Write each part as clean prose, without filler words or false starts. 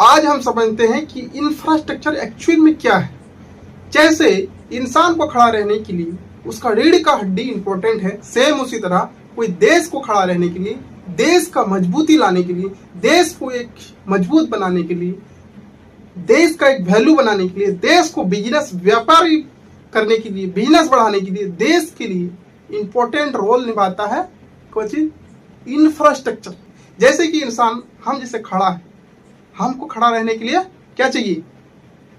आज हम समझते हैं कि इंफ्रास्ट्रक्चर एक्चुअल में क्या है। जैसे इंसान को खड़ा रहने के लिए उसका रीढ़ का हड्डी इंपॉर्टेंट है, सेम उसी तरह कोई देश को खड़ा रहने के लिए, देश का मजबूती लाने के लिए, देश को एक मजबूत बनाने के लिए, देश का एक वैल्यू बनाने के लिए, देश को बिजनेस व्यापारी करने के लिए, बिजनेस बढ़ाने के लिए, देश के लिए इंपॉर्टेंट रोल निभाता है कोई चीज, इंफ्रास्ट्रक्चर। जैसे कि इंसान हम जैसे खड़ा है, हमको खड़ा रहने के लिए क्या चाहिए?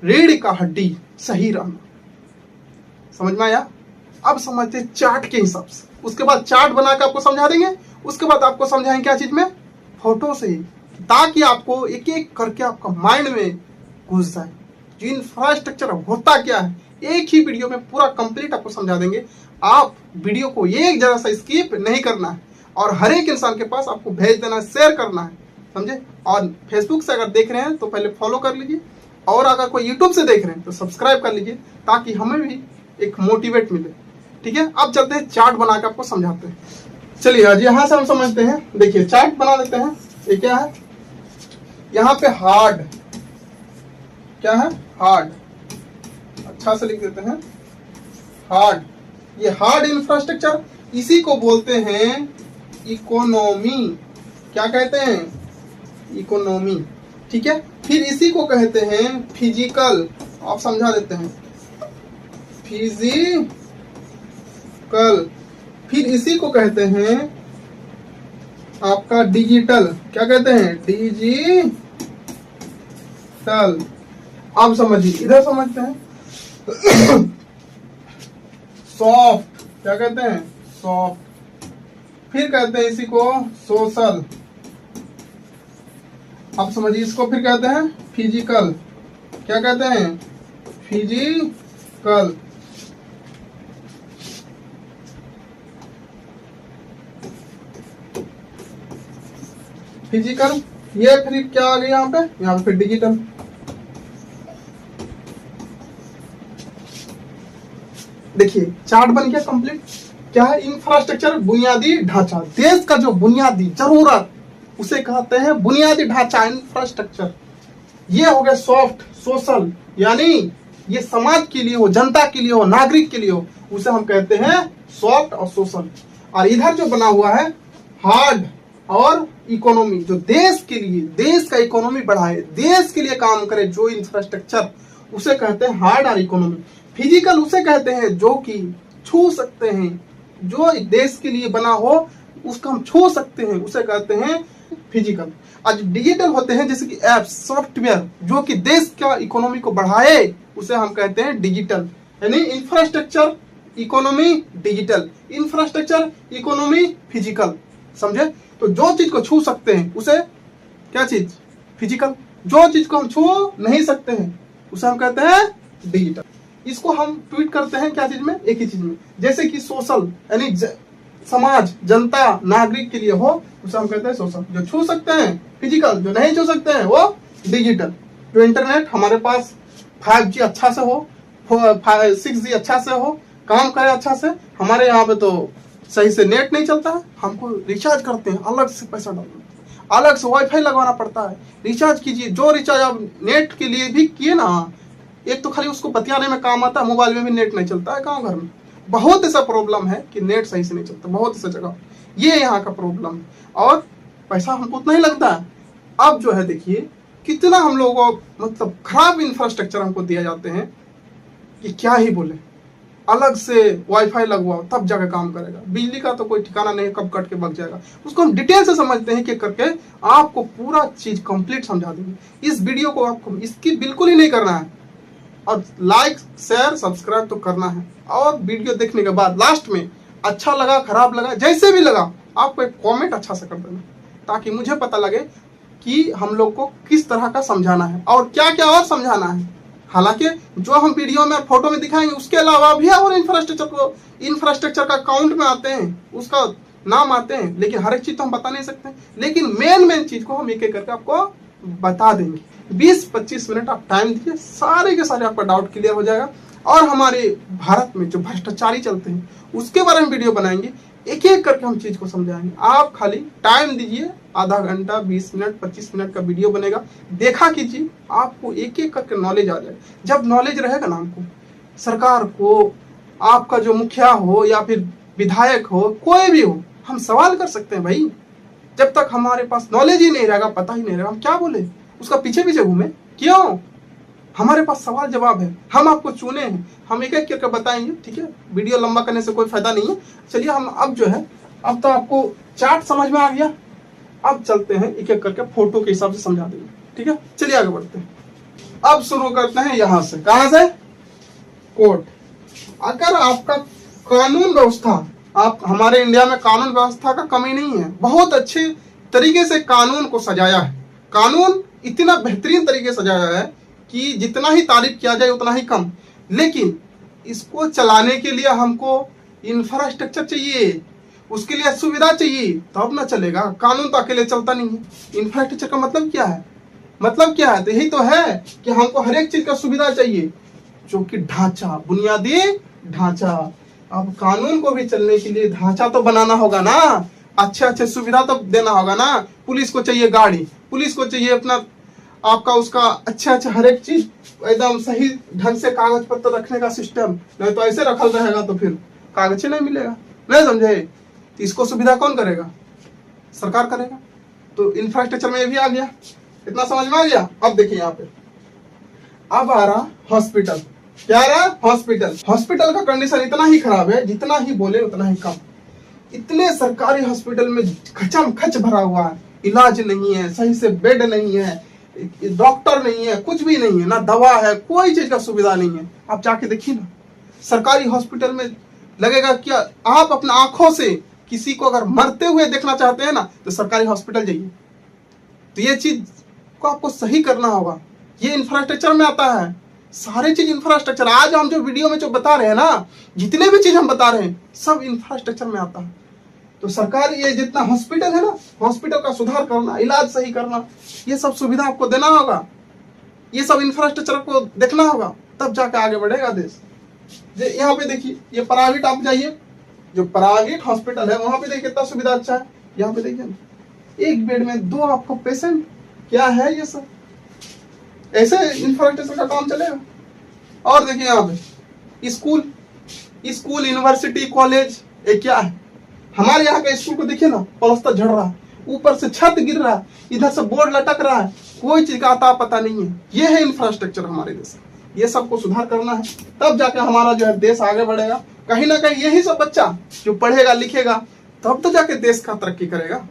रीढ़ का हड्डी सही रहना। समझ में आया? अब समझते हैं चार्ट के हिसाब से। उसके बाद चार्ट बनाकर आपको समझा देंगे। उसके बाद आपको समझाएंगे क्या चीज में? फोटो से, ताकि आपको एक एक करके आपका माइंड में घुस जाए जो इंफ्रास्ट्रक्चर होता क्या है। एक ही वीडियो में पूरा कंप्लीट आपको समझा देंगे। आप वीडियो को एक जरा सा स्किप नहीं करना है और हर एक इंसान के पास आपको भेज देना है, शेयर करना है, समझे? और फेसबुक से अगर देख रहे हैं तो पहले फॉलो कर लीजिए, और अगर कोई यूट्यूब से देख रहे हैं तो सब्सक्राइब कर लीजिए, ताकि हमें भी एक मोटिवेट मिले। ठीक है, अब चलते हैं चार्ट बना के आपको समझाते हैं। चलिए आज यहाँ से हम समझते हैं। देखिए चार्ट बना देते हैं। ये क्या है? यहाँ पे हार्ड, क्या है? हार्ड, अच्छा से लिख देते हैं हार्ड। ये हार्ड इंफ्रास्ट्रक्चर, इसी को बोलते हैं इकोनॉमी। क्या कहते हैं? इकोनॉमी। ठीक है, फिर इसी को कहते हैं फिजिकल। आप समझा देते हैं फिजिकल। फिर इसी को कहते हैं आपका डिजिटल। क्या कहते हैं? डिजिटल। आप समझिए, इधर समझते हैं सॉफ्ट। क्या कहते हैं? सॉफ्ट। फिर कहते हैं इसी को सोशल। आप समझिए, इसको फिर कहते हैं फिजिकल। क्या कहते हैं? फिजिकल। फिजिकल। ये फिर क्या आ गया यहाँ पे फिर डिजिटल। देखिए चार्ट बन गया कंप्लीट। क्या है? इंफ्रास्ट्रक्चर, बुनियादी ढांचा। देश का जो बुनियादी जरूरत, उसे कहते हैं बुनियादी ढांचा, इंफ्रास्ट्रक्चर। ये हो गया सॉफ्ट, सोशल, यानी ये समाज के लिए हो, जनता के लिए हो, नागरिक के लिए हो, उसे हम कहते हैं सॉफ्ट और सोशल। और इधर जो बना हुआ है हार्ड और इकोनॉमी, जो देश के लिए, देश का इकोनॉमी बढ़ाए, देश के लिए काम करे, जो इंफ्रास्ट्रक्चर, उसे कहते हैं हार्ड और इकोनॉमी। फिजिकल उसे कहते हैं जो कि छू सकते हैं, जो देश के लिए बना हो उसको हम छू सकते हैं, उसे कहते हैं फिजिकल। आज डिजिटल होते हैं जैसे कि एप्स, सॉफ्टवेयर, जो कि देश का इकोनॉमी को बढ़ाए, उसे हम कहते हैं डिजिटल। यानी infrastructure, economy, digital. Infrastructure, economy, physical. समझे? तो जो चीज को छू सकते हैं उसे क्या चीज? फिजिकल। जो चीज को हम छू नहीं सकते हैं उसे हम कहते हैं डिजिटल। इसको हम ट्वीट करते हैं क्या चीज में? एक ही चीज में। जैसे कि सोशल, यानी समाज, जनता, नागरिक के लिए हो, उसे हम कहते हैं सोशल। जो छू सकते हैं फिजिकल, जो नहीं छू सकते हैं वो डिजिटल। जो इंटरनेट हमारे पास 5G अच्छा से हो, 6G अच्छा से हो, काम करे अच्छा से। हमारे यहाँ पे तो सही से नेट नहीं चलता है, हमको रिचार्ज करते हैं, अलग से पैसा डालना, अलग से वाईफाई लगवाना पड़ता है। रिचार्ज कीजिए, जो रिचार्ज आप नेट के लिए भी किए ना, एक तो खाली उसको बतियाने में काम आता है, मोबाइल में भी नेट नहीं चलता है गाँव घर में। बहुत ऐसा प्रॉब्लम है कि नेट सही से नहीं चलता, बहुत ऐसा जगह। ये यहाँ का प्रॉब्लम है, और पैसा हमको उतना ही लगता है। अब जो है देखिए कितना हम लोगों को मतलब खराब इंफ्रास्ट्रक्चर हमको दिया जाते हैं कि क्या ही बोले। अलग से वाईफाई लगवाओ तब जाकर काम करेगा। बिजली का तो कोई ठिकाना नहीं, कब कट के बग जाएगा। उसको हम डिटेल से समझते हैं कि करके आपको पूरा चीज कंप्लीट समझा देंगे। इस वीडियो को आपको इसकी बिल्कुल ही नहीं करना है, और लाइक, शेयर, सब्सक्राइब तो करना है। और वीडियो देखने के बाद लास्ट में अच्छा लगा, खराब लगा, जैसे भी लगा, आपको एक कमेंट अच्छा से कर देना, ताकि मुझे पता लगे कि हम लोग को किस तरह का समझाना है और क्या क्या और समझाना है। हालांकि जो हम वीडियो में और फोटो में दिखाएंगे उसके अलावा भी और इंफ्रास्ट्रक्चर का अकाउंट में आते हैं, उसका नाम आते हैं, लेकिन हर एक चीज तो हम बता नहीं सकते। लेकिन मेन चीज को हम एक एक करके आपको बता देंगे। 20-25 मिनट आप टाइम दीजिए, सारे के सारे आपका डाउट क्लियर हो जाएगा। और हमारे भारत में जो भ्रष्टाचारी चलते हैं उसके बारे में वीडियो बनाएंगे, एक एक करके हम चीज को समझाएंगे। आप खाली टाइम दीजिए आधा घंटा 20 मिनट 25 मिनट का वीडियो बनेगा, देखा कीजिए, आपको एक एक करके नॉलेज आ जाए। जब नॉलेज रहेगा ना, हमको सरकार को, आपका जो मुखिया हो या फिर विधायक हो, कोई भी हो, हम सवाल कर सकते हैं भाई। जब तक हमारे पास नॉलेज ही नहीं रहेगा, पता ही नहीं रहेगा, हम क्या बोले, उसका पीछे पीछे घूमे क्यों? हमारे पास सवाल जवाब है, हम आपको चुने हैं, हम एक एक करके बताएंगे, ठीक है। वीडियो लंबा करने से कोई फायदा नहीं है। चलिए हम अब जो है, अब तो आपको चार्ट समझ में आ गया, अब चलते हैं एक एक करके फोटो के हिसाब से समझा देंगे, ठीक है। चलिए आगे बढ़ते हैं। अब शुरू करते हैं यहां से, कहां से? कोर्ट। अगर आपका कानून व्यवस्था, आप, हमारे इंडिया में कानून व्यवस्था का कमी नहीं है, बहुत अच्छे तरीके से कानून को सजाया है। कानून इतना बेहतरीन तरीके से सजाया है कि जितना ही तारीफ किया जाए उतना ही कम। लेकिन इसको चलाने के लिए हमको इंफ्रास्ट्रक्चर चाहिए, उसके लिए सुविधा चाहिए, तब ना चलेगा। कानून तो अकेले चलता नहीं है। इंफ्रास्ट्रक्चर का मतलब क्या है? मतलब क्या है? तो यही तो है कि हमको हर एक चीज का सुविधा चाहिए, जो कि ढांचा, बुनियादी ढांचा। अब कानून को भी चलने के लिए ढांचा तो बनाना होगा ना, अच्छे अच्छे सुविधा तो देना होगा ना। पुलिस को चाहिए गाड़ी, पुलिस को चाहिए अपना, आपका उसका अच्छा अच्छा हर एक चीज एकदम सही ढंग से कागज पत्र रखने का सिस्टम, नहीं तो ऐसे रखल रहेगा तो फिर कागज ही नहीं मिलेगा। नहीं समझे? तो इसको सुविधा कौन करेगा? सरकार करेगा। तो इंफ्रास्ट्रक्चर में ये भी आ गया, इतना समझ में आ गया। अब देखिए यहाँ पे अब आ रहा हॉस्पिटल। क्या आ रहा? हॉस्पिटल। हॉस्पिटल का कंडीशन इतना ही खराब है, जितना ही बोले उतना ही कम। इतने सरकारी हॉस्पिटल में खचम खच भरा हुआ है, इलाज नहीं है, सही से बेड नहीं है, डॉक्टर नहीं है, कुछ भी नहीं है, ना दवा है, कोई चीज का सुविधा नहीं है। आप जाके देखिए ना, सरकारी हॉस्पिटल में लगेगा क्या, आप अपना आंखों से किसी को अगर मरते हुए देखना चाहते हैं ना, तो सरकारी हॉस्पिटल जाइए। तो ये चीज को आपको सही करना होगा, ये इंफ्रास्ट्रक्चर में आता है। सारे चीज इंफ्रास्ट्रक्चर, आज हम जो वीडियो में जो बता रहे हैं ना, जितने भी चीज हम बता रहे हैं, सब इंफ्रास्ट्रक्चर में आता है। तो सरकार ये जितना हॉस्पिटल है ना, हॉस्पिटल का सुधार करना, इलाज सही करना, ये सब सुविधा आपको देना होगा, ये सब इंफ्रास्ट्रक्चर को देखना होगा, तब जाके आगे बढ़ेगा देश। यहाँ पे देखिए, ये प्राइवेट, आप जाइए जो प्राइवेट हॉस्पिटल है वहां पे देखिए कितना सुविधा अच्छा है। यहाँ पे देखिए ना, एक बेड में 2 आपको पेशेंट, क्या है ये सब, ऐसे इंफ्रास्ट्रक्चर का काम चलेगा। और देखिए यहाँ पे स्कूल, यूनिवर्सिटी, कॉलेज, ये क्या है? हमारे यहाँ का स्कूल को देखिए ना, पलस्तर झड़ रहा है, ऊपर से छत गिर रहा है, इधर से बोर्ड लटक रहा है, कोई चीज का आता पता नहीं है। ये है इंफ्रास्ट्रक्चर हमारे देश। ये सबको सुधार करना है, तब जाके हमारा जो है देश आगे बढ़ेगा। कहीं ना कहीं यही सब बच्चा जो पढ़ेगा लिखेगा, तब तो जाके देश का तरक्की करेगा।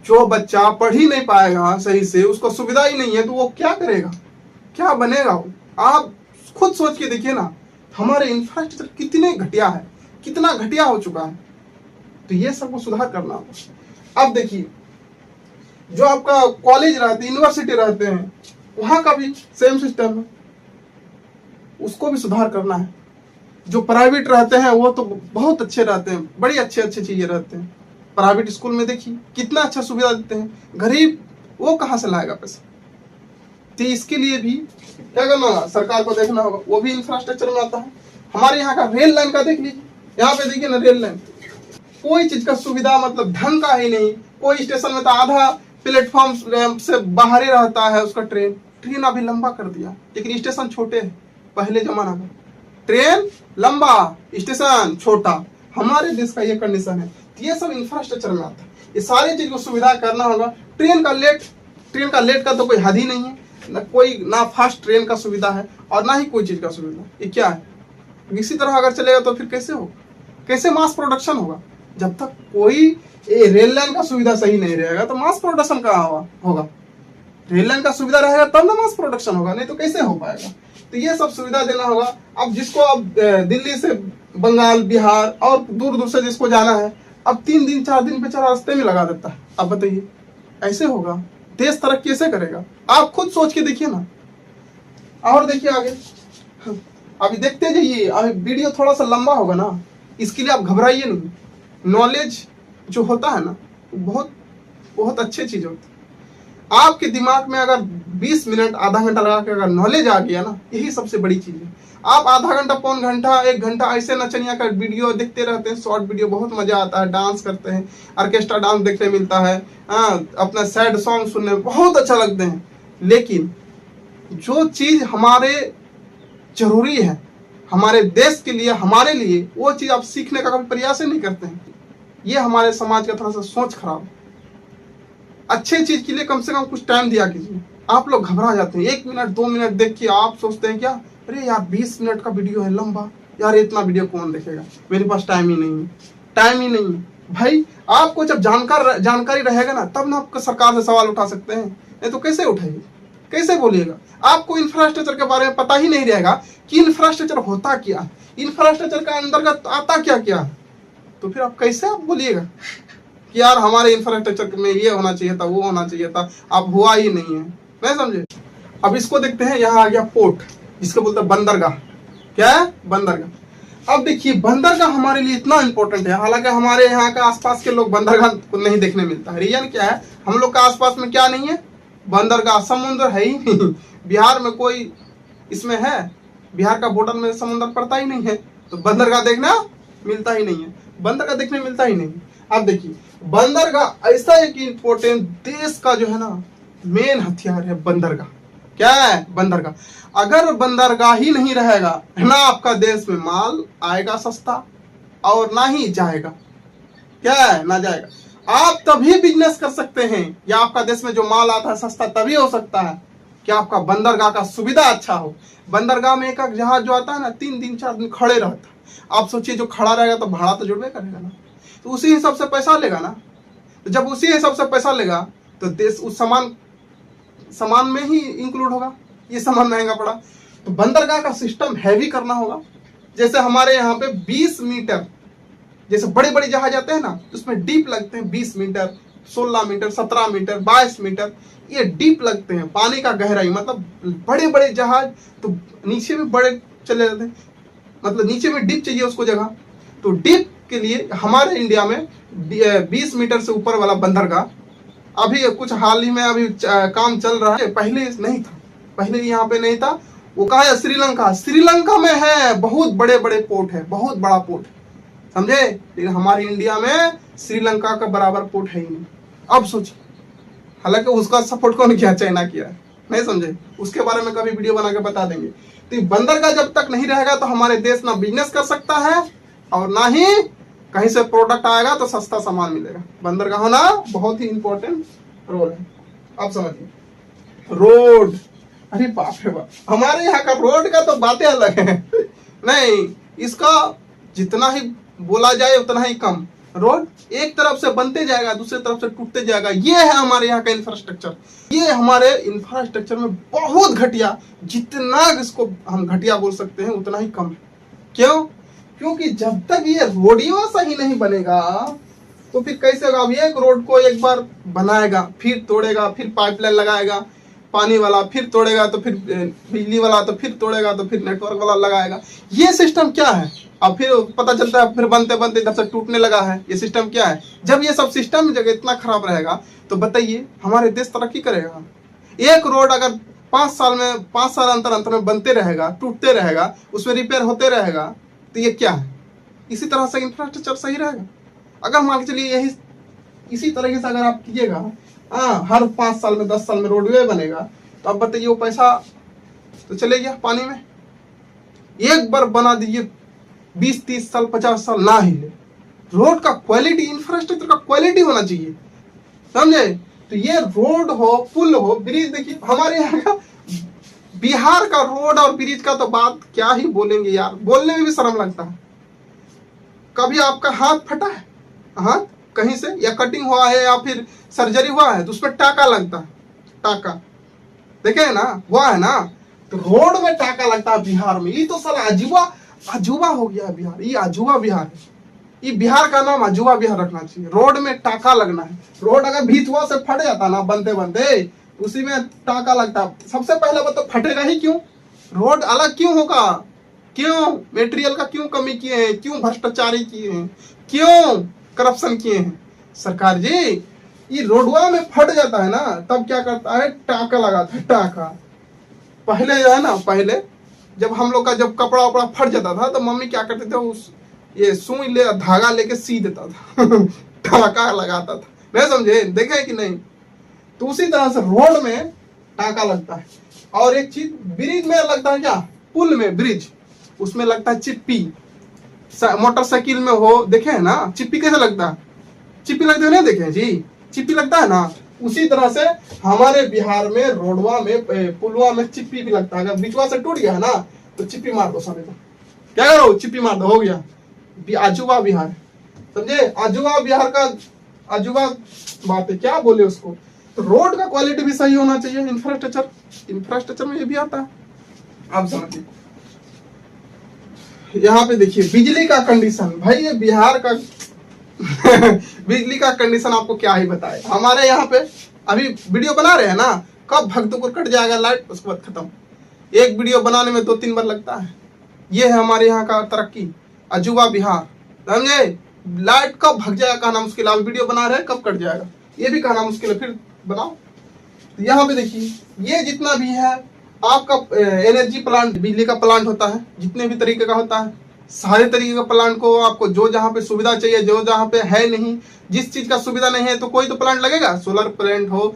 जो बच्चा पढ़ ही नहीं पाएगा सही से, उसको सुविधा ही नहीं है, तो वो क्या करेगा, क्या बनेगा वो? आप खुद सोच के देखिए ना, हमारे इंफ्रास्ट्रक्चर कितने घटिया है, कितना घटिया हो चुका है। तो ये सबको सुधार करना होगा। अब देखिए, जो आपका कॉलेज रहते हैं, यूनिवर्सिटी रहते हैं, वहां का भी सेम सिस्टम है, उसको भी सुधार करना है। जो प्राइवेट रहते हैं वो तो बहुत अच्छे रहते हैं, बड़ी अच्छे अच्छे चीजें रहते हैं। प्राइवेट स्कूल में देखिए कितना अच्छा सुविधा देते हैं, गरीब वो कहाँ से लाएगा पैसा? तो इसके लिए भी क्या करना होगा, सरकार को देखना होगा, वो भी इंफ्रास्ट्रक्चर में आता है। हमारे यहाँ का रेल लाइन का देख लीजिए, यहाँ पे देखिए ना, रेल लाइन कोई चीज का सुविधा मतलब ढंग का ही नहीं। कोई स्टेशन में तो आधा प्लेटफॉर्म से बाहर ही रहता है उसका ट्रेन अभी लंबा कर दिया, लेकिन स्टेशन छोटे हैं। पहले जमाना में ट्रेन लंबा, स्टेशन छोटा, हमारे देश का ये कंडीशन है। ये सब इंफ्रास्ट्रक्चर में आता है, ये सारी चीज को सुविधा करना होगा। ट्रेन का लेट का तो कोई हद ही नहीं है, ना फास्ट ट्रेन का सुविधा है और ना ही कोई चीज का सुविधा। ये क्या है? इसी तरह अगर चलेगा तो फिर कैसे होगा, कैसे मास प्रोडक्शन होगा? जब तक कोई रेल लाइन का सुविधा सही नहीं रहेगा तो मास प्रोडक्शन कहाँ होगा? रेल लाइन का सुविधा रहेगा तब ना मास प्रोडक्शन होगा, नहीं तो कैसे हो पाएगा? तो ये सब सुविधा देना होगा। अब जिसको अब दिल्ली से बंगाल, बिहार और दूर दूर से जिसको जाना है, अब 3 दिन 4 दिन बेचारा रास्ते में लगा देता है। अब बताइए ऐसे होगा? देश तरक्की कैसे करेगा? आप खुद सोच के देखिए ना। और देखिए आगे, अभी देखते जाइए, अभी वीडियो थोड़ा सा लंबा होगा ना, इसके लिए आप घबराइए नहीं। नॉलेज जो होता है ना, बहुत बहुत अच्छी चीज होती है। आपके दिमाग में अगर 20 मिनट आधा घंटा लगा के अगर नॉलेज आ गया ना, यही सबसे बड़ी चीज है। आप आधा घंटा, पौन घंटा, 1 घंटा ऐसे नचनिया का वीडियो देखते रहते हैं, शॉर्ट वीडियो, बहुत मजा आता है, डांस करते हैं, ऑर्केस्ट्रा डांस देखने मिलता है, अपना सैड सॉन्ग सुनने में बहुत अच्छा लगते हैं। लेकिन जो चीज हमारे जरूरी है, हमारे देश के लिए, हमारे लिए, वो चीज आप सीखने का कभी प्रयास ही नहीं करते हैं। ये हमारे समाज का थोड़ा सा सोच खराब है। अच्छे चीज के लिए कम से कम कुछ टाइम दिया कीजिए। आप लोग घबरा जाते हैं, 1 मिनट 2 मिनट देख के आप सोचते हैं क्या, अरे यार 20 मिनट का वीडियो है लंबा, यार इतना वीडियो कौन देखेगा, मेरे पास टाइम ही नहीं है, टाइम ही नहीं है। भाई आपको जब जानकारी रहेगा ना, तब ना आप सरकार से सवाल उठा सकते हैं, नहीं तो कैसे उठाइए, कैसे बोलिएगा। आपको इंफ्रास्ट्रक्चर के बारे में पता ही नहीं रहेगा कि इंफ्रास्ट्रक्चर होता क्या, इंफ्रास्ट्रक्चर का अंतर्गत आता क्या क्या, तो फिर आप कैसे आप बोलिएगा कि यार हमारे इंफ्रास्ट्रक्चर में ये होना चाहिए था, वो होना चाहिए था, अब हुआ ही नहीं है, नहीं समझे। अब इसको देखते हैं, यहाँ आ गया पोर्ट, जिसको बोलते हैं बंदरगाह। क्या है? बंदरगाह। अब देखिए बंदरगाह हमारे लिए इतना इंपॉर्टेंट है, हालांकि हमारे यहाँ का आसपास के लोग बंदरगाह को नहीं देखने मिलता है। रीजन क्या है? हम लोग का आसपास में क्या नहीं है? बंदरगाह, समुद्र है ही नहीं। बिहार में कोई इसमें है? बिहार का बॉर्डर में समुद्र पड़ता ही नहीं है, तो बंदरगाह देखना मिलता ही नहीं है, बंदरगाह देखने मिलता ही नहीं। अब देखिए बंदरगाह ऐसा एक इंपॉर्टेंट, देश का जो है ना मेन हथियार है बंदरगाह। क्या है? बंदरगाह। अगर बंदरगाह ही नहीं रहेगा ना, आपका देश में माल आएगा सस्ता और ना ही जाएगा। क्या है? ना जाएगा। आप तभी बिजनेस कर सकते हैं, या आपका देश में जो माल आता है सस्ता तभी हो सकता है कि आपका बंदरगाह का सुविधा अच्छा हो। बंदरगाह में एक जहाज जो आता है ना, 3 दिन 4 दिन खड़े रहता है। आप सोचिए जो खड़ा रहेगा तो भाड़ा तो जुड़बे करेगा ना, तो उसी हिसाब से पैसा लेगा ना। तो जब उसी हिसाब से पैसा लेगा तो देश उस सामान में ही इंक्लूड होगा। ये सामान महंगा पड़ा, तो बंदरगाह का सिस्टम हैवी करना होगा। जैसे हमारे यहाँ पे 20 मीटर, जैसे बड़े बड़े जहाज आते हैं ना, उसमें डीप लगते हैं 20 मीटर, 16 मीटर, 17 मीटर, 22 मीटर, ये डीप लगते हैं। पानी का गहराई, मतलब बड़े बड़े जहाज तो नीचे में बड़े चले जाते हैं, मतलब नीचे में डीप चाहिए उसको जगह। तो डीप के लिए हमारे इंडिया में 20 मीटर से ऊपर वाला बंदरगाह अभी कुछ हाल ही में अभी काम चल रहा है। पहले नहीं था, पहले यहाँ पे नहीं था। वो कहा है श्रीलंका, श्रीलंका में है, बहुत बड़े बड़े पोर्ट है, बहुत बड़ा पोर्ट, समझे। लेकिन हमारे इंडिया में श्रीलंका का बराबर पोर्ट है ही नहीं। अब सोचिए, हालांकि उसका सपोर्ट कौन किया? चाइना किया, नहीं समझे। उसके बारे में कभी वीडियो बना के बता देंगे। तो बंदरगाह जब तक नहीं रहेगा तो हमारे देश ना बिजनेस कर सकता है और ना ही कहीं से प्रोडक्ट आएगा तो सस्ता सामान मिलेगा। बंदरगाह होना बहुत ही इंपॉर्टेंट रोल है। आप समझिए, रोड, अरे बाप रे बाप, हमारे यहाँ का रोड का तो बातें अलग है। नहीं, इसका जितना ही बोला जाए उतना ही कम। रोड एक तरफ से बनते जाएगा, दूसरी तरफ से टूटते जाएगा। ये है हमारे यहाँ का इंफ्रास्ट्रक्चर। ये हमारे इंफ्रास्ट्रक्चर में बहुत घटिया, जितना इसको हम घटिया बोल सकते हैं उतना ही कम है। क्यों? क्योंकि जब तक ये रोडियो सही नहीं बनेगा तो फिर कैसे होगा। अब एक रोड को एक बार बनाएगा, फिर तोड़ेगा, फिर पाइपलाइन लगाएगा पानी वाला, फिर तोड़ेगा तो फिर बिजली वाला, तो फिर तोड़ेगा तो फिर नेटवर्क वाला लगाएगा। ये सिस्टम क्या है? अब फिर पता चलता है फिर बनते बनते इधर से टूटने लगा है। ये सिस्टम क्या है? जब ये सब सिस्टम जगह इतना खराब रहेगा तो बताइए हमारे देश तरक्की करेगा? एक रोड अगर 5 साल में 5 साल अंतर में बनते रहेगा, टूटते रहेगा, उसमें रिपेयर होते रहेगा, तो ये क्या है? इसी तरह से इंफ्रास्ट्रक्चर सही रहेगा। अगर मान के चलिए यही इसी तरीके से अगर आप कीजिएगा, हर 5 साल में 10 साल में रोडवे बनेगा, तो अब बताइए वो पैसा तो चले गया पानी में। एक बार बना दीजिए 20-30 साल 50 साल ना हिले। रोड का क्वालिटी, इंफ्रास्ट्रक्चर का क्वालिटी होना चाहिए, समझे। तो ये रोड हो, पुल हो, ब्रिज, देखिए हमारे यहाँ का बिहार का रोड और ब्रिज का तो बात क्या ही बोलेंगे यार, बोलने में भी शर्म लगता है। कभी आपका हाथ फटा है, हाथ कहीं से, या कटिंग हुआ है या फिर सर्जरी हुआ है तो उसमें टाका लगता है, टाका देखे ना, हुआ है ना। तो रोड में टाका लगता है बिहार में। ये तो साला अजूबा हो गया बिहार। ये अजूबा बिहार है। ये बिहार का नाम अजूबा बिहार रखना चाहिए। रोड में टाका लगना है। रोड अगर भीतवा से फट जाता ना बनते बनते, उसी में टाका लगता। सबसे पहले बात तो फटेगा ही क्यों? रोड अलग क्यों होगा? क्यों मटेरियल का क्यों कमी किए हैं? क्यों भ्रष्टाचारी किए हैं? क्यों करप्शन किए हैं? सरकार जी ये रोडवा में फट जाता है ना, तब क्या करता है, टाका लगाता है, टाका। पहले जो है ना, पहले जब हम लोग का जब कपड़ा वपड़ा फट जाता था तो मम्मी क्या करते थे, उस ये सुई ले धागा लेके सी देता था टाका लगाता था, नहीं समझे, देखे कि नहीं। तो उसी तरह से रोड में टाका लगता है। और एक चीज ब्रिज में लगता है, क्या, पुल में, ब्रिज, उसमें लगता है चिप्पी। मोटरसाइकिल में हो, देखे है ना चिप्पी कैसे लगता है, चिप्पी लगते हो, नहीं देखे जी, चिप्पी लगता है ना। उसी तरह से हमारे बिहार में रोडवा में, पुलवा में चिप्पी भी लगता है। अगर बिचवा से टूट गया है ना तो चिप्पी मार दो सारे को, क्या करो, चिप्पी मार दो, हो गया। अजूबा बिहार, समझे, अजूबा बिहार का अजूबा बात है, क्या बोले उसको। तो रोड का क्वालिटी भी सही होना चाहिए, इंफ्रास्ट्रक्चर में ये भी आता है। आप समझिए, यहाँ पे देखिए बिजली का कंडीशन, भाई ये बिहार का बिजली का कंडीशन आपको क्या ही बताए। हमारे यहाँ पे अभी वीडियो बना रहे हैं ना, कब भक्तपुर कट जाएगा लाइट, उसके बाद खत्म। एक वीडियो बनाने में 2-3 बार लगता है। ये है हमारे यहाँ का तरक्की, अजूबा बिहार, समझे। लाइट कब भग जाएगा कहना मुश्किल है, वीडियो बना रहे हैं कब कट जाएगा ये भी कहना मुश्किल है, फिर बनाओ। यहाँ पे देखिए, ये जितना भी है आपका एनर्जी प्लांट, बिजली का प्लांट होता है, जितने भी तरीके का होता है, सारे तरीके का प्लांट को आपको जो जहाँ पे सुविधा चाहिए, जो जहाँ पे है नहीं, जिस चीज का सुविधा नहीं है तो कोई तो प्लांट लगेगा। सोलर प्लांट हो,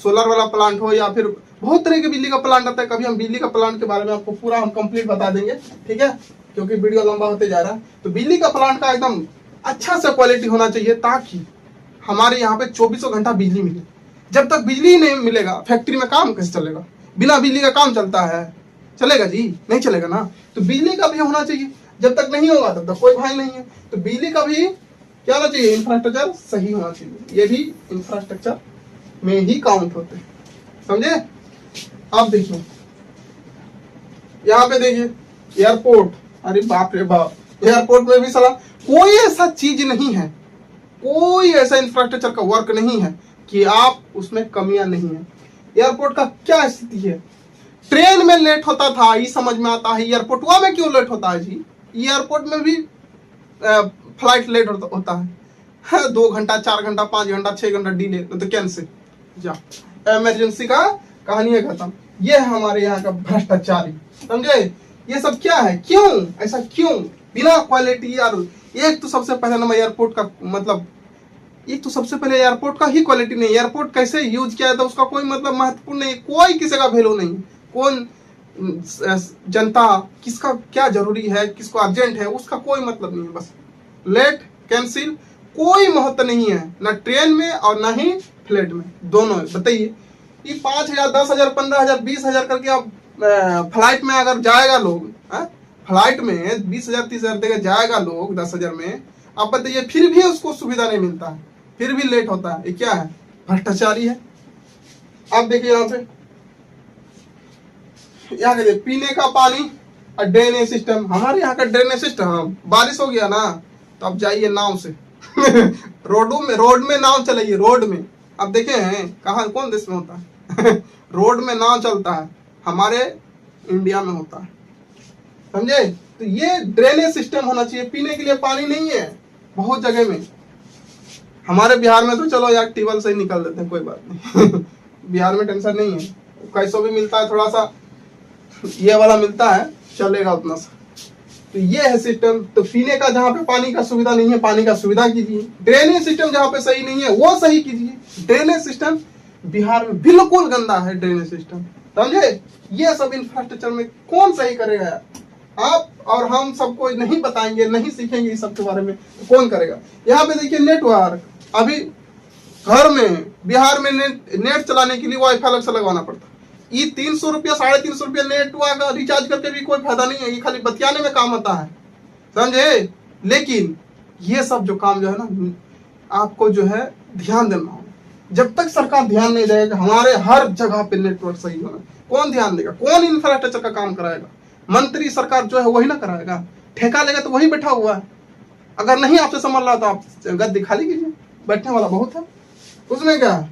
सोलर वाला प्लांट हो, या फिर बहुत तरह के बिजली का प्लांट आता है। कभी हम बिजली का प्लांट के बारे में आपको पूरा हम कंप्लीट बता देंगे, ठीक है, क्योंकि वीडियो लंबा होते जा रहा है। तो बिजली का प्लांट का एकदम अच्छा सा क्वालिटी होना चाहिए, ताकि हमारे यहाँ पे 24 घंटा बिजली मिले। जब तक बिजली नहीं मिलेगा, फैक्ट्री में काम कैसे चलेगा, बिना बिजली का काम चलता है, चलेगा जी, नहीं चलेगा ना। तो बिजली का भी होना चाहिए, जब तक नहीं होगा तब तक कोई भाई नहीं है। तो बिजली का भी क्या होना चाहिए, इंफ्रास्ट्रक्चर सही होना चाहिए। ये भी इंफ्रास्ट्रक्चर में ही काउंट होते हैं, समझे। अब देखिए यहाँ पे देखिए एयरपोर्ट, अरे बाप रे बाप, एयरपोर्ट में भी साला कोई ऐसा चीज नहीं है, कोई ऐसा इंफ्रास्ट्रक्चर का वर्क नहीं है कि आप उसमें कमियां नहीं है। एयरपोर्ट का क्या स्थिति है, ट्रेन में लेट होता था, ये समझ में आता है, एयरपोर्ट में क्यों लेट होता है जी। एयरपोर्ट में भी फ्लाइट लेट होता है, 2 घंटा, 4 घंटा, 5 घंटा, 6 घंटा डिले, तो कैंसिल, जा इमरजेंसी का कहानी है खत्म। ये है हमारे यहाँ का भ्रष्टाचारी, समझे। ये सब क्या है, क्यों ऐसा, क्यों बिना क्वालिटी। यार एक तो सबसे पहले नंबर एयरपोर्ट का मतलब, एक तो सबसे पहले एयरपोर्ट का ही क्वालिटी नहीं, एयरपोर्ट कैसे यूज किया जाता है उसका कोई मतलब महत्वपूर्ण नहीं, कोई किसी का वैल्यू नहीं। कौन जनता, किसका क्या जरूरी है, किसको अर्जेंट है, उसका कोई मतलब नहीं है। बस लेट, कैंसिल, कोई महत्व नहीं है, ना ट्रेन में और ना ही फ्लाइट में, दोनों है। बताइए, ये 5,000, 10,000, 15,000, 20,000 करके आप फ्लाइट में अगर जाएगा लोग, फ्लाइट में 20,000, 30,000 देकर जाएगा लोग 10,000 में, आप बताइए, फिर भी उसको सुविधा नहीं मिलता है, फिर भी लेट होता है। ये क्या है, भ्रष्टाचारी है। आप देखिए यहाँ पे, यहाँ के पीने का पानी और ड्रेनेज सिस्टम, हमारे यहाँ का ड्रेनेज सिस्टम, बारिश हो गया ना तो आप जाइए नाव से रोड में नाव चलाइए, रोड में। आप देखे हैं कहाँ, कौन देश में होता है रोड में नाव चलता है, हमारे इंडिया में होता है, समझे। तो ये ड्रेनेज सिस्टम होना चाहिए। पीने के लिए पानी नहीं है बहुत जगह में, हमारे बिहार में तो चलो यार ट्यूबवेल से ही निकल देते हैं, कोई बात नहीं बिहार में टेंशन नहीं है, कैसो भी मिलता है, थोड़ा सा ये वाला मिलता है, चलेगा उतना सा। तो ये है सिस्टम। तो पीने का जहाँ पे पानी का सुविधा नहीं है, पानी का सुविधा कीजिए। ड्रेनेज सिस्टम जहाँ पे सही नहीं है वो सही कीजिए। ड्रेनेज सिस्टम बिहार में बिल्कुल गंदा है, ड्रेनेज सिस्टम, समझे। ये सब इंफ्रास्ट्रक्चर में कौन सही करेगा यार, आप और हम सबको नहीं बताएंगे, नहीं सीखेंगे इस सब के बारे में, तो कौन करेगा। यहाँ पे देखिए नेटवर्क, अभी घर में बिहार में नेट चलाने के लिए वाईफाई अलग से लगवाना पड़ता है। ये 300 रुपया, 350 रुपया नेट का रिचार्ज करके भी कोई फायदा नहीं है, ये खाली बतियाने में काम आता है, समझे। लेकिन ये सब जो काम जो है ना, आपको जो है ध्यान देना होगा। जब तक सरकार ध्यान नहीं देगा हमारे हर जगह पे नेटवर्क सही होना, कौन ध्यान देगा, कौन इंफ्रास्ट्रक्चर का काम कराएगा। मंत्री सरकार जो है वही ना कराएगा, ठेका लेगा तो वही बैठा हुआ है। अगर नहीं आपसे समझ रहा तो आप गद्दी खाली कीजिए, बैठने वाला बहुत है, उसमें क्या है,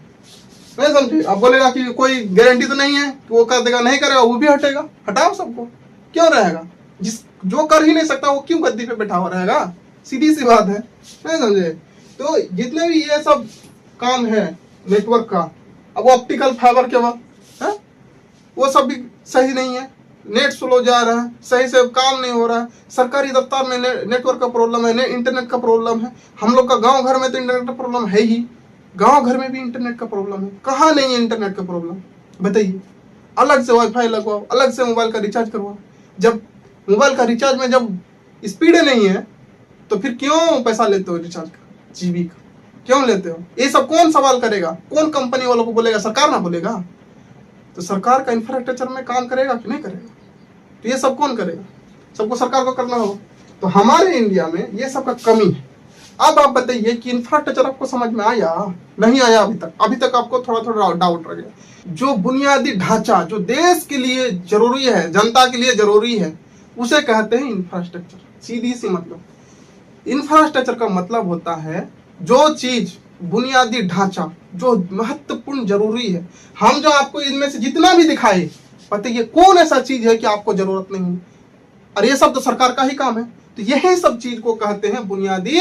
नहीं समझे। आप बोलेगा कि कोई गारंटी तो नहीं है कि वो कर देगा, नहीं करेगा वो भी हटेगा, हटाओ सबको, क्यों रहेगा। जो कर ही नहीं सकता वो क्यों गद्दी पे बैठा हुआ रहेगा, सीधी सी बात है, नहीं समझे। तो जितने भी ये सब काम है नेटवर्क का, अब ऑप्टिकल फाइबर के बाद है वो सब भी सही नहीं है, नेट स्लो जा रहा है, सही से काम नहीं हो रहा है, सरकारी दफ्तर में नेटवर्क का प्रॉब्लम है, इंटरनेट का प्रॉब्लम है। हम लोग का गांव घर में तो इंटरनेट का प्रॉब्लम है ही, गांव घर में भी इंटरनेट का प्रॉब्लम है, कहाँ नहीं है इंटरनेट का प्रॉब्लम बताइए। अलग से वाईफाई लगवाओ, अलग से मोबाइल का रिचार्ज करवाओ। जब मोबाइल का रिचार्ज में जब स्पीड नहीं है तो फिर क्यों पैसा लेते हो रिचार्ज का, जीबी का क्यों लेते हो? ये सब कौन सवाल करेगा? कौन कंपनी वालों को बोलेगा? सरकार ना बोलेगा? तो सरकार का इंफ्रास्ट्रक्चर में काम करेगा कि नहीं करेगा? तो ये सब कौन करेगा? सबको सरकार को करना होगा। तो हमारे इंडिया में ये सब का कमी है। अब आप बताइए कि इंफ्रास्ट्रक्चर आपको समझ में आया? नहीं आया अभी तक आपको थोड़ा थोड़ा डाउट रह गया। जो बुनियादी ढांचा जो देश के लिए जरूरी है, जनता के लिए जरूरी है, उसे कहते हैं इंफ्रास्ट्रक्चर। सीधी सी मतलब इंफ्रास्ट्रक्चर का मतलब होता है जो चीज बुनियादी ढांचा जो महत्वपूर्ण जरूरी है। हम जो आपको इनमें से जितना भी दिखाए, पता ये कौन ऐसा चीज है कि आपको जरूरत नहीं है? और ये सब तो सरकार का ही काम है। तो यही सब चीज को कहते हैं बुनियादी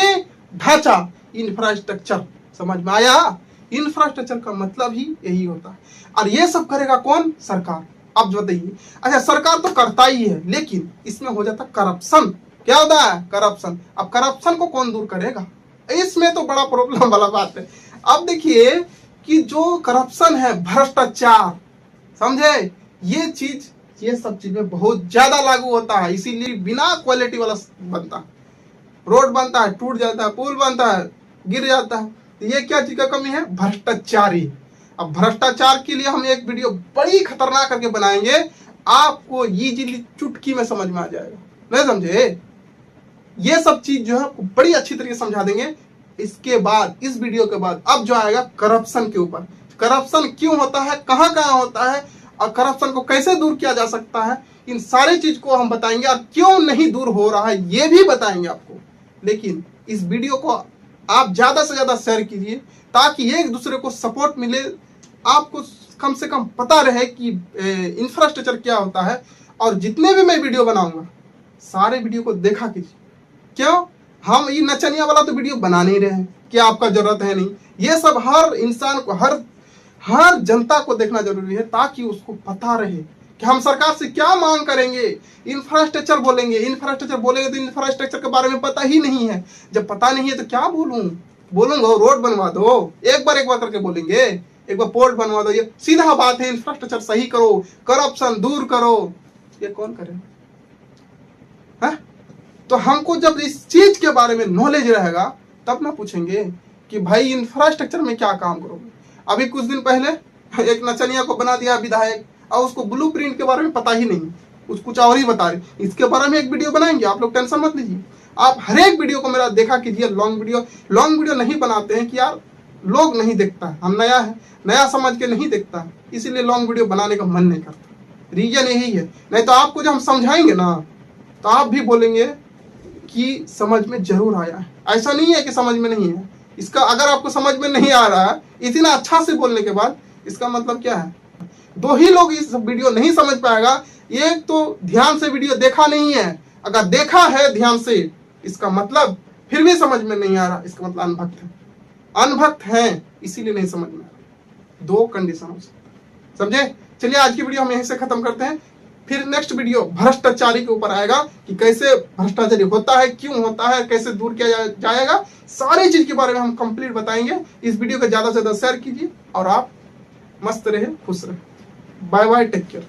ढांचा, इंफ्रास्ट्रक्चर। समझ में आया? इंफ्रास्ट्रक्चर का मतलब ही यही होता है। और ये सब करेगा कौन? सरकार। अब बताइए, अच्छा सरकार तो करता ही है, लेकिन इसमें हो जाता करप्शन। क्या होता है? करप्शन। अब करप्शन को कौन दूर करेगा? इसमें तो बड़ा प्रॉब्लम वाला बात है। अब देखिए कि जो करप्शन है, भ्रष्टाचार, समझे, ये सब चीजें बहुत ज्यादा लागू होता है। इसीलिए बिना क्वालिटी वाला बनता है, रोड बनता है टूट जाता है, पुल बनता है गिर जाता है। तो ये क्या चीज का कमी है? भ्रष्टाचारी। अब भ्रष्टाचार के लिए हम एक वीडियो बड़ी खतरनाक करके बनाएंगे, आपको इजीली चुटकी में समझ में आ जाएगा। नहीं समझे? ये सब चीज जो है आपको बड़ी अच्छी तरीके से समझा देंगे। इसके बाद, इस वीडियो के बाद अब जो आएगा करप्शन के ऊपर। करप्शन क्यों होता है, कहां कहां होता है, और करप्शन को कैसे दूर किया जा सकता है, इन सारी चीज को हम बताएंगे। और क्यों नहीं दूर हो रहा है ये भी बताएंगे आपको। लेकिन इस वीडियो को आप ज्यादा से ज्यादा शेयर कीजिए ताकि एक दूसरे को सपोर्ट मिले, आपको कम से कम पता रहे कि इंफ्रास्ट्रक्चर क्या होता है। और जितने भी मैं वीडियो बनाऊंगा सारे वीडियो को देखा कीजिए। क्यों? हम ये नचनिया वाला तो वीडियो बना नहीं रहे हैं कि आपका जरूरत है नहीं। ये सब हर इंसान को, हर जनता को देखना जरूरी है ताकि उसको पता रहे कि हम सरकार से क्या मांग करेंगे। इंफ्रास्ट्रक्चर बोलेंगे तो इंफ्रास्ट्रक्चर के बारे में पता ही नहीं है। जब पता नहीं है तो क्या बोलूंगा रोड बनवा दो, एक बार करके बोलेंगे, एक बार पोर्ट बनवा दो। ये सीधा बात है, इंफ्रास्ट्रक्चर सही करो, करप्शन दूर करो। ये कौन करे? है? तो हमको जब इस चीज के बारे में नॉलेज रहेगा तब ना पूछेंगे कि भाई इंफ्रास्ट्रक्चर में क्या काम करोगे। अभी कुछ दिन पहले एक नचनिया को बना दिया विधायक, और उसको ब्लूप्रिंट के बारे में पता ही नहीं, कुछ और ही बता रहे। इसके बारे में एक वीडियो बनाएंगे, आप लोग टेंशन मत लीजिए। आप हर एक वीडियो को मेरा देखा कीजिए। लॉन्ग वीडियो नहीं बनाते हैं कि यार लोग नहीं देखता है, हम नया समझ के नहीं देखता है, इसीलिए लॉन्ग वीडियो बनाने का मन नहीं करता। रीजन यही है। नहीं तो आपको जब हम समझाएंगे ना तो आप भी बोलेंगे कि समझ में जरूर आया है। ऐसा नहीं है कि समझ में नहीं है। इसका अगर आपको समझ में नहीं आ रहा है इतना अच्छा से बोलने के बाद, इसका मतलब क्या है? दो ही लोग इस वीडियो नहीं समझ पाएगा। एक तो ध्यान से वीडियो देखा नहीं है, अगर देखा है ध्यान से इसका मतलब फिर भी समझ में नहीं आ रहा, इसका मतलब अनभक्त है, इसीलिए नहीं समझ में आ रहा। दो कंडीशनों से, समझे? चलिए आज की वीडियो हम यहीं से खत्म करते हैं। फिर नेक्स्ट वीडियो भ्रष्टाचारी के ऊपर आएगा कि कैसे भ्रष्टाचारी होता है, क्यों होता है, कैसे दूर किया जाएगा। सारी चीज के बारे में हम कंप्लीट बताएंगे। इस वीडियो को ज्यादा से ज्यादा शेयर कीजिए और आप मस्त रहे, खुश रहे। Bye bye, take care.